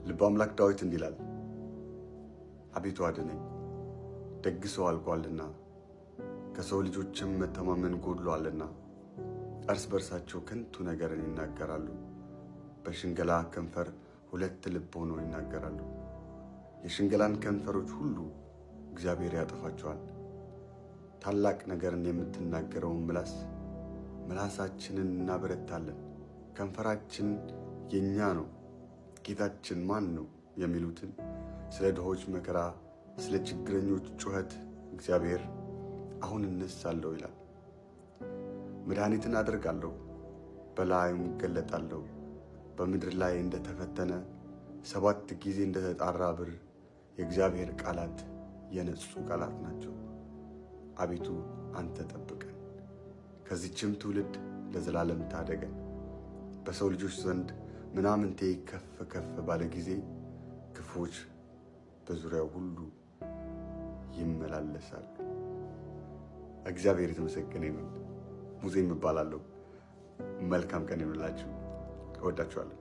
ልበ አምላክ ዳዊት እንዲህ ይላል፣ አቤቱ አድነኝ፣ ደግ ሰው አልቋልና ከሰው ልጆችም መተማመን ጎድሏልና። እርስ በርሳቸው ከንቱ ነገርን ይናገራሉ፣ በሽንገላ ከንፈር ሁለት ልብ ሆነው ይናገራሉ። የሽንገላን ከንፈሮች ሁሉ እግዚአብሔር ያጠፋቸዋል። ታላቅ ነገርን የምትናገረውን ምላሳችንን እናበረታለን። ከንፈራችን የኛ ነው፣ ጌታችን ማን ነው የሚሉትን ስለ ድሆች መከራ፣ ስለ ችግረኞች ጩኸት እግዚአብሔር አሁን እነሳለሁ ይላል። መድኃኒትን አደርጋለሁ፣ በላዩም እገለጣለሁ። በምድር ላይ እንደተፈተነ 7 ጊዜ እንደተጣራ ብር የእግዚአብሔር ቃላት የነጹ ቃላት ናቸው። አቤቱ አንተ ጠብቀን፣ ከዚህችም ትውልድ ለዘላለም ታደገን። በሰው ልጆች ዘንድ ምናምንቴ ከፍ ከፍ ባለ ጊዜ ክፉዎች በዙሪያው ሁሉ ይመላለሳሉ። እግዚአብሔር የተመሰገነ ይሁን። ሙሴም እባላለሁ። መልካም ቀን ይሁንላችሁ። እወዳችኋለሁ።